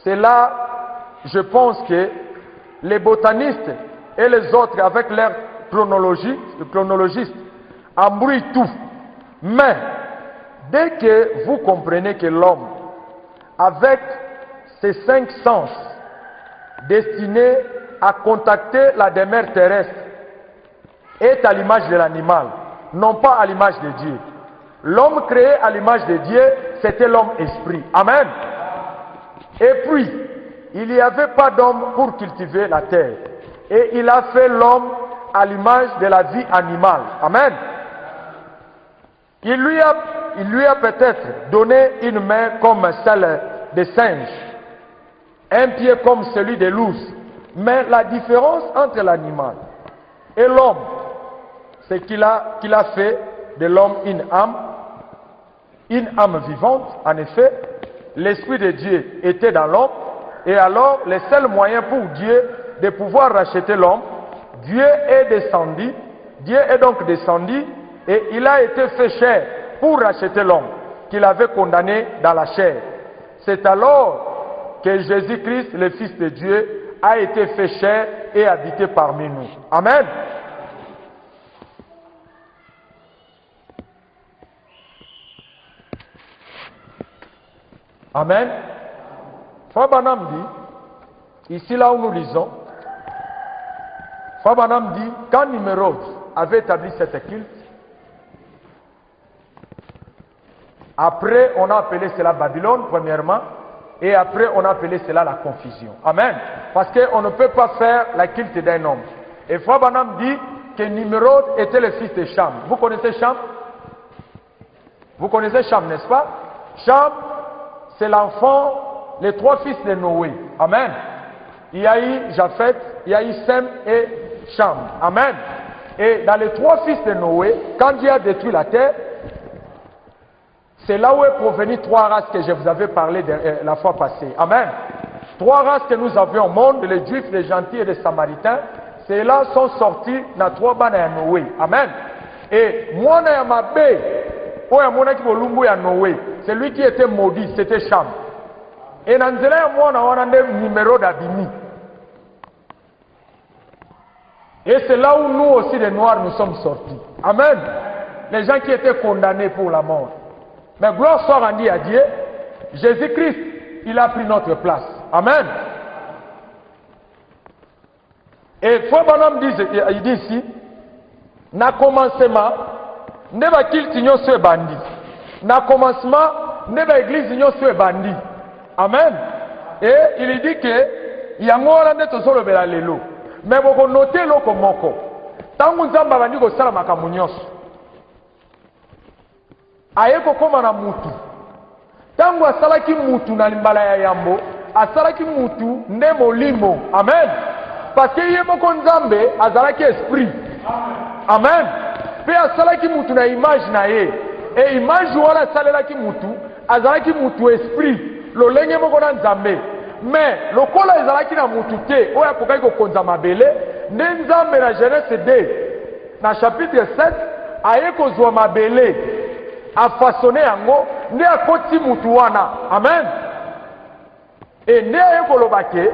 C'est là, je pense que les botanistes et les autres, avec leur chronologistes, embrouillent tout. Mais, dès que vous comprenez que l'homme, avec ses 5 sens, destinés à contacter la demeure terrestre, est à l'image de l'animal, non pas à l'image de Dieu. L'homme créé à l'image de Dieu, c'était l'homme esprit. Amen. Et puis, il n'y avait pas d'homme pour cultiver la terre. Et il a fait l'homme à l'image de la vie animale. Amen. Il lui a peut-être donné une main comme celle des singes, un pied comme celui de l'ours. Mais la différence entre l'animal et l'homme, c'est qu'il a fait de l'homme une âme vivante. En effet, l'Esprit de Dieu était dans l'homme, et alors le seul moyen pour Dieu de pouvoir racheter l'homme, Dieu est donc descendu, et il a été fait chair pour racheter l'homme qu'il avait condamné dans la chair. C'est alors que Jésus-Christ, le Fils de Dieu, a été fait chair et habité parmi nous. Amen. Amen. Fabanam dit, ici là où nous lisons, Fabanam dit, quand Nimrod avait établi cette culte, après on a appelé cela Babylone premièrement, et après on a appelé cela la confusion. Amen. Parce qu'on ne peut pas faire la culte d'un homme. Et Fabanam dit que Nimrod était le fils de Cham. Vous connaissez Cham? Vous connaissez Cham, n'est-ce pas? Cham, c'est l'enfant, les 3 fils de Noé. Amen. Il y a eu Japheth, il y a eu Sem et Cham. Amen. Et dans les 3 fils de Noé, quand Dieu a détruit la terre, c'est là où est provenu 3 races que je vous avais parlé la fois passée. Amen. 3 races que nous avions au monde, les Juifs, les gentils et les Samaritains, c'est là sont sortis dans 3 bandes à Noé. Amen. Et moi, Noé, celui qui était maudit, c'était Cham. Et dans moi, on a un numéro d'Abimi. Et c'est là où nous aussi, les Noirs, nous sommes sortis. Amen. Les gens qui étaient condamnés pour la mort. Mais gloire soit rendue à Dieu, Jésus-Christ, il a pris notre place. Amen. Et Fabanam il dit ici, na commencement, ne va qu'il tignon sur bandit. Na commencement, ne va église tignon sur bandit. Amen. Et il dit que, il y a un moment où on a lelo. Mais vous notez le komoko. Tant que vous avez dit que vous avez dit ayeko koma na mutu tangu asalaki mutu na limbala ya yambo asalaki mutu nde molimo. Amen. Parce que ye moko nzambe azalaki esprit. Amen. Pe asalaki mutu na image na ye, e image wana asalelaki mutu azalaki mutu esprit lolenge moko na nzambe. Mais lokola ezalaki na mutu te oyo akokaki kokonza mabele, nde nzambe na Genèse 2 na chapitre 7 aye kozwa mabele afasone yango nde akoti mutu wana. Amen. E nde aye koloba ke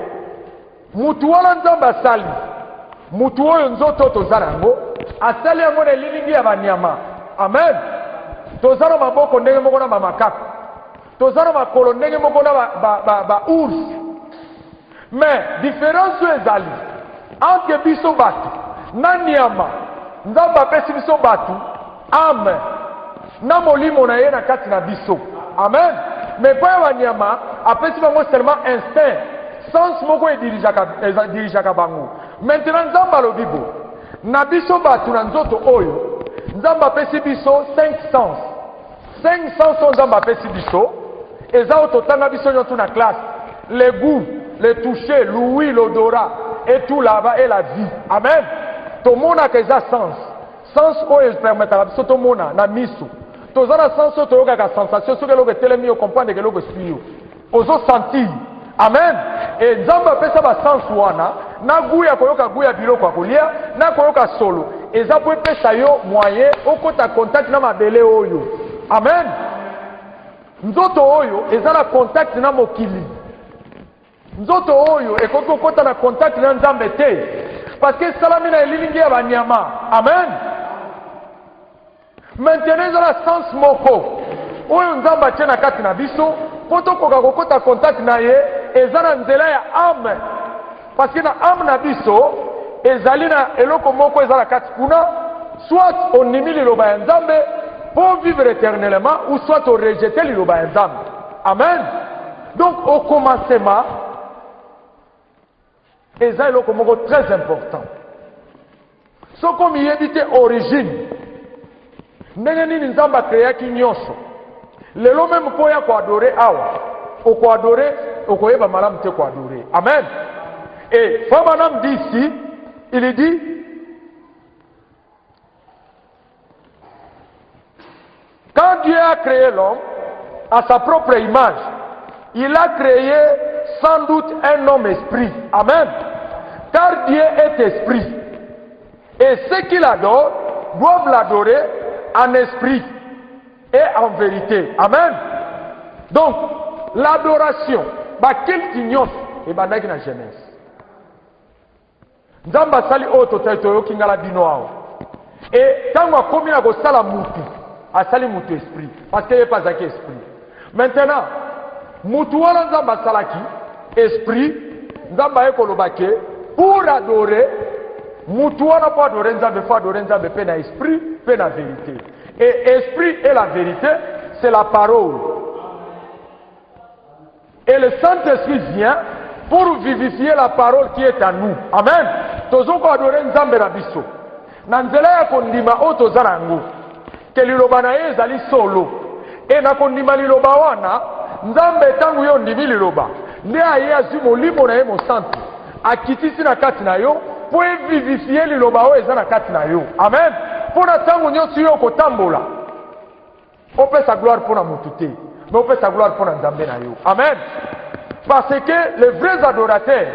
mutu wana nzambe asali mutu oyo nzoto toza nango asali yango na elilingi ya banyama. Amen. Toza na maboko ndenge moko na bamakako, toza na makolo ndenge moko na baours. Mais différence oyo ezali entre biso bato na nyama, nzambe apesi biso bato ame na molimo na ye na kati na biso. Amen. Mais pa banyama apesi bango seulement instinct, sens moko edirijaka bango. Maintenant nzambe alobi bo na biso bato na nzoto oyo nzambe apesi biso 5 sens. 5 sens oyo nzambe apesi biso eza oyo totanga biso nyonso na classe: le goût, le toucher, l'ouïe, l'odorat et tout là-bas et la vie. Amen. Tomonaka eza sens oyo permetaka biso tomona na miso, tozana senso toyoka ka sensation soki eloko etelemi yo comprendre ke eloko esui yo ozosentir. Amen. Et nzambe apesa basense wana na guya koyoka guya biloko ya kolia na koyoka solo eza po epesa yo moyen okota contact na mabele oyo. Amen. Nzoto oyo eza na contact na mokili. Nzoto oyo ekoki kokota na contact na nzambe te parce que salami na elilingi ya banyama. Amen. Maintenant eza na sens moko oyo nzambe atie na kati na biso po tokoka kokota contact na ye eza na nzela ya ame parce que na ame na biso ezali na eloko moko eza na kati kuna soit ondimi liloba ya nzambe pour vivre éternellement ou soit on rejette liloba ya nzambe. Amen. Donc au commencement eza eloko moko très important soki omiyebi te origine ndenge nini nzambe akreaki nyonso lelo meme mpo ya koadore awa okoadore okoyeba malamu te koadore. Amen. Et Frère Branham dit ici, il dit quand Dieu a créé l'homme à sa propre image, il a créé sans doute un homme esprit. Amen. Car Dieu est esprit. Et ceux qui l'adorent doivent l'adorer en esprit et en vérité. Amen. Donc, l'adoration, quel tignos et bandaki na jeunesse. Nzamba sali oto taito kingala bino awo. Et tango akomi na kosala mutu, asali mutu esprit parce que pas zaki esprit. Maintenant, mutu wana nzamba salaki esprit, nzamba ekolobake pour adorer mutu wana pour adorer nzambe faut adorer nzambe pe na esprit, pe na vérité. Et esprit et la vérité, c'est la parole. Et le Saint-Esprit vient pour vivifier la parole qui est en nous. Amen. Tozoko adorer nzambe na biso. Na nzela ya kondima o tozana ngo. Ke liloba na ye ezali solo. E na kondima liloba wana, nzambe tangu yo ndimi liloba. Nde aye azwi molimo na ye mosantu. Akitisi na kati na yo, po vivifier liloba o eza na kati na yo. Amen. Pona tangu nyonso yo kotambola. Opesa gloire pona mutu te. Mais opesa gloire pona nzambe na yo. Amen. Parce que les vrais adorateurs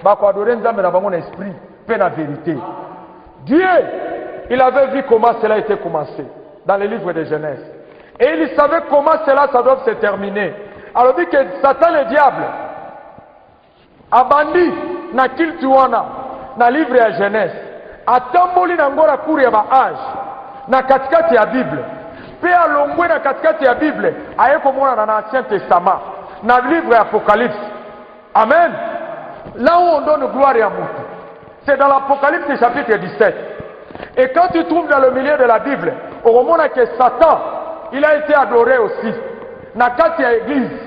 bako adorer nzambe na bango na esprit pe na vérité. Dieu, il avait vu comment cela était commencé dans les livres de Genèse. Et il savait comment cela ça doit se terminer. Alors dit que Satan le diable abandi na kiltu wana na livre ya Genèse. Atamboli na ngora kuri ya baage na katikati ya Bible. Pe alongwe na katikati ya Bible ayeko mona na Ancien Testament na livre ya Apocalypse. Amen. Là où on donne gloire à Moutou, c'est dans l'Apocalypse chapitre 17. Et quand tu trouves dans le milieu de la Bible, au moment que Satan, il a été adoré aussi. Na kati ya église.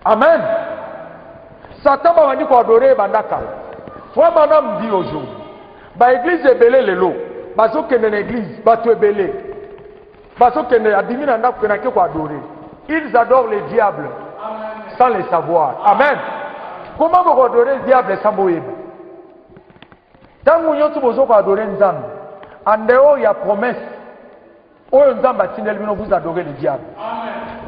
Amen. Satan va venir pour adorer bandaka. Frère Branham dit aujourd'hui, ba église est belé lelo, bazo kende na église, bato belé. Bazo kende adimina ndako kena ke ko adorer. Ils adorent les diables sans le savoir. Amen. Comment vous adorez le diable sans moyen? Tant que vous adorez Nzambe, en dehors il y a promesse. Vous adorez le diable.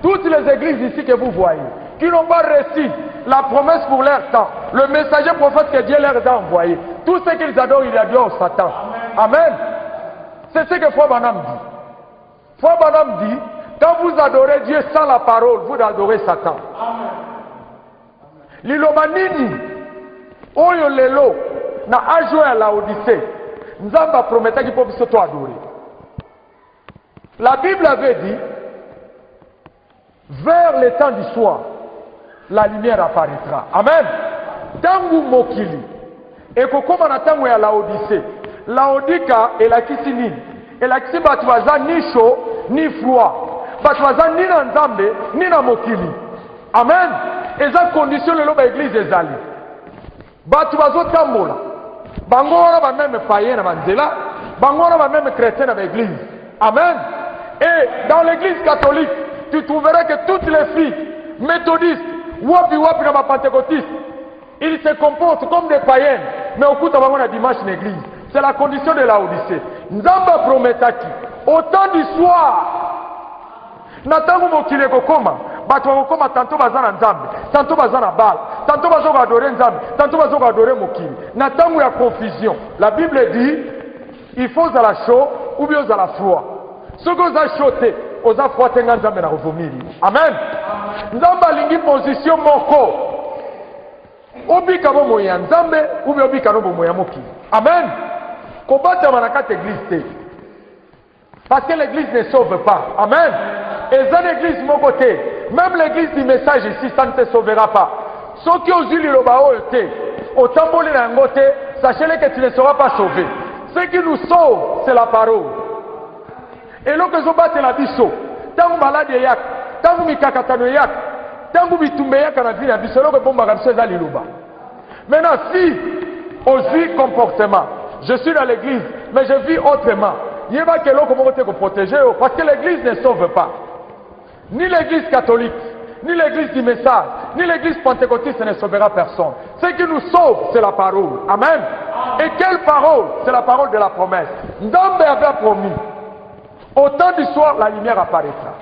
Toutes les églises ici que vous voyez, qui n'ont pas reçu la promesse pour leur temps, le messager prophète que Dieu leur a envoyé, tout ce qu'ils adorent, ils adorent Satan. Amen. C'est ce que Frère Branham dit. Frère Branham dit, quand vous adorez Dieu sans la parole, vous adorez Satan. Liloba nini oyo lelo na ajo ya Laodicée Nzamba prometaki po biso to adorer. La Bible avait dit vers le temps du soir la lumière apparaîtra. Amen. Tangu mokili ekokoma na tangu ya Laodicée. Laodika elakisi nini? Elakisi batu baza ni chaud ni froid. Batu baza ni na Nzambe ni na mokili. Amen. Eza condition lelo ba église ezali. Batu bazo tambola. Bango wana ba même païen na banzela, bango wana ba même chrétien na église. Amen. Et dans l'église catholique, tu trouveras que toutes les filles méthodistes, wapi na ba pentecôtistes, ils se comportent comme des païens, mais au coup bango na dimanche na église. C'est la condition de Laodicée. Nzamba prometaki Au temps du soir, natango mokili kokoma, bato kokoma tantôt bazana nzambe, tantôt bazana bal, tantôt bazo adorer nzambe, tantôt bazo adorer mokili. Natango ya confusion. La Bible dit, il faut à la chaud ou bien à la froid. Ce que vous avez choté, vous avez froid tenga nzambe na revomiri. Amen. Nzambe alingi position moko. Obika bo moya nzambe ou bien obika no bo moya mokili. Amen. Kobata manakate église te. Parce que l'église ne sauve pas. Amen. Et dans l'église mon côté, même l'église du message ici, ça ne te sauvera pas. Ceux qui ont eu le bao été, au tambour na ngote, sachez-le que tu ne seras pas sauvé. Ce qui nous sauve, c'est la parole. Et lorsque vous battez la biso, tant que malade yak, tant que mikakatano yak, tant que bitumbe yak na vie na biso, lorsque bomba kabisa za liluba. Maintenant, si aussi comportement, je suis dans l'église, mais je vis autrement. Il y a que l'on commence à protéger, parce que l'église ne sauve pas. Ni l'église catholique, ni l'église du message, ni l'église pentecôtiste ne sauvera personne. Ce qui nous sauve, c'est la parole. Amen. Et quelle parole? C'est la parole de la promesse. Ndambe avait promis. Au temps du soir, la lumière apparaîtra.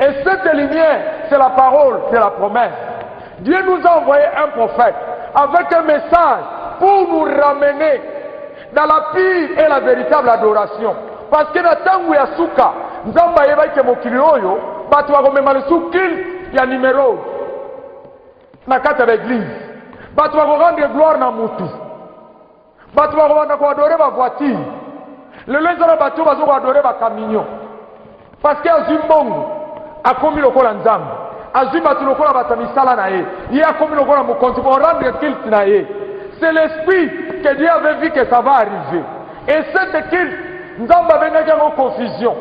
Et cette lumière, c'est la parole, c'est la promesse. Dieu nous a envoyé un prophète avec un message pour nous ramener dans la pire et la véritable adoration. Parce que dans le temps où il y a souka, nous avons dit que mokili oyo, batu wa komema le soukil, il y a numéro. Na kata l'église. Batu wa rendre gloire na mutu. Batu wa adorer ma voiture. Le lezara batu wa adorer ma camion. Parce que azimbongo, a commis le col en zambe. Azimatu le col à batamisala na ye. Il a commis le col à mon compte pour rendre culte na ye. C'est l'esprit que Dieu avait vu que ça va arriver. Et cette culte, nous avons vécu en confusion.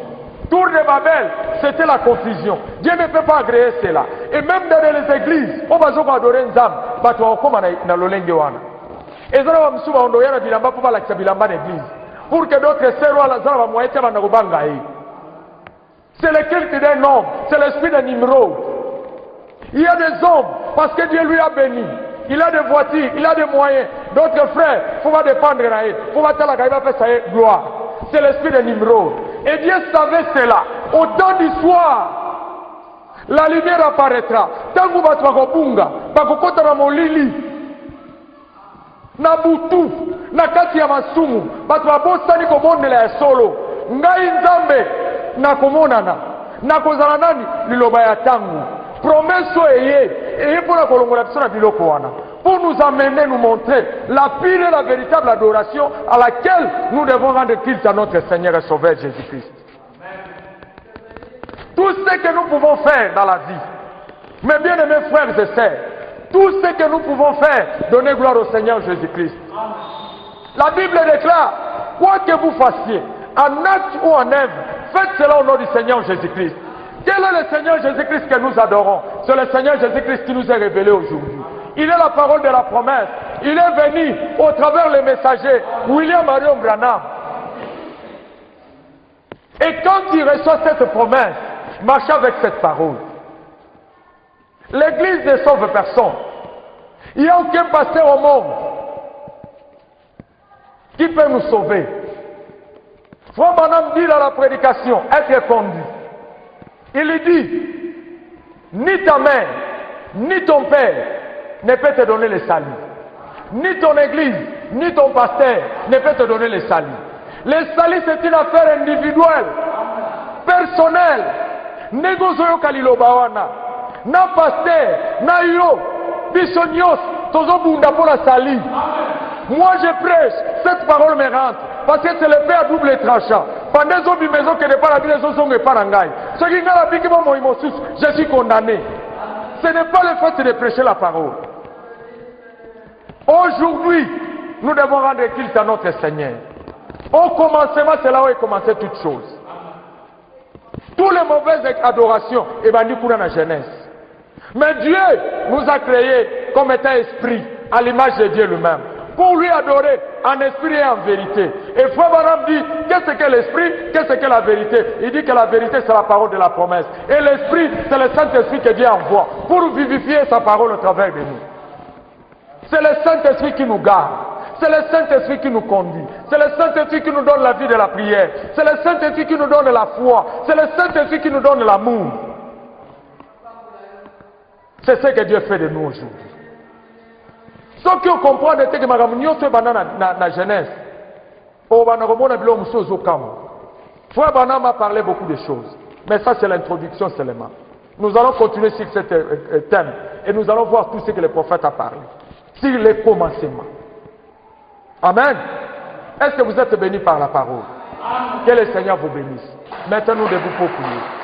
Tour de Babel, c'était la confusion. Dieu ne peut pas agréer cela. Et même dans les églises, on va adorer Nzam, bato wa koma na lolenge wana. Et ça va msuba ondoyana bilamba pour la bilamba d'église. Pour que d'autres sœurs à la zara va moïte va nagobanga. C'est le culte d'un homme, c'est l'esprit d'un Nimrod. Il y a des hommes, parce que Dieu lui a béni. Il a des voitures, il a des moyens. D'autres frères, il faut pas dépendre de lui. Il faut pas faire sa gloire. C'est l'esprit de Nimrod. Et Dieu savait cela. Au temps du soir, la lumière apparaîtra. Tant que vous battre bunga, bakokota na molili, na butu, na kati ya masumu, battu babosani komondela ya solo. Ngai nzambe na komonana, na kozala nani liloba ya tangu. Promesse et pour la colonisation de Bilokoana, pour nous amener, nous montrer la pire et la véritable adoration à laquelle nous devons rendre culte à notre Seigneur et Sauveur Jésus-Christ. Tout ce que nous pouvons faire dans la vie, mes bien-aimés frères et sœurs, tout ce que nous pouvons faire, donner gloire au Seigneur Jésus-Christ. La Bible déclare, quoi que vous fassiez, en acte ou en œuvre, faites cela au nom du Seigneur Jésus-Christ. Quel est le Seigneur Jésus-Christ que nous adorons? C'est le Seigneur Jésus-Christ qui nous est révélé aujourd'hui. Il est la parole de la promesse. Il est venu au travers les messagers, William Marion Branham. Et quand il reçoit cette promesse, marche avec cette parole. L'Église ne sauve personne. Il n'y a aucun pasteur au monde qui peut nous sauver. Frère Branham dit dans la prédication, être répondu. Il dit, ni ta mère, ni ton père ne peut te donner le salut. Ni ton église, ni ton pasteur ne peut te donner le salut. Le salut, c'est une affaire individuelle, personnelle. Négozoyo kalilobawana. Na pasteur, na yo, bisonyos, tozo bunda pour la salut. Moi je prêche, cette parole me rentre. Parce que c'est le père double tranchant. Pendant que maison qui n'est pas la vie, les autres ne pas rangaï. Ce qui n'a la vie je suis condamné. Ce n'est pas le fait de prêcher la parole. Aujourd'hui, nous devons rendre culte à notre Seigneur. Au commencement, c'est là où est commencé toute chose. Toutes les mauvaises adorations, et ben du coup dans la jeunesse. Mais Dieu nous a créés comme étant esprit, à l'image de Dieu lui-même. Pour lui adorer en esprit et en vérité. Et Frère Branham dit, qu'est-ce que l'esprit, qu'est-ce que la vérité? Il dit que la vérité c'est la parole de la promesse. Et l'esprit c'est le Saint-Esprit que Dieu envoie pour vivifier sa parole au travers de nous. C'est le Saint-Esprit qui nous garde. C'est le Saint-Esprit qui nous conduit. C'est le Saint-Esprit qui nous donne la vie de la prière. C'est le Saint-Esprit qui nous donne la foi. C'est le Saint-Esprit qui nous donne l'amour. C'est ce que Dieu fait de nous aujourd'hui. Ceux qui comprennent que je suis dans la jeunesse, Frère Branham m'a parlé beaucoup de choses. Mais ça, c'est l'introduction seulement. Nous allons continuer sur ce thème. Et nous allons voir tout ce que le prophète a parlé. Sur les commencements. Amen. Est-ce que vous êtes bénis par la parole? Que le Seigneur vous bénisse. Mettez-nous debout pour prier.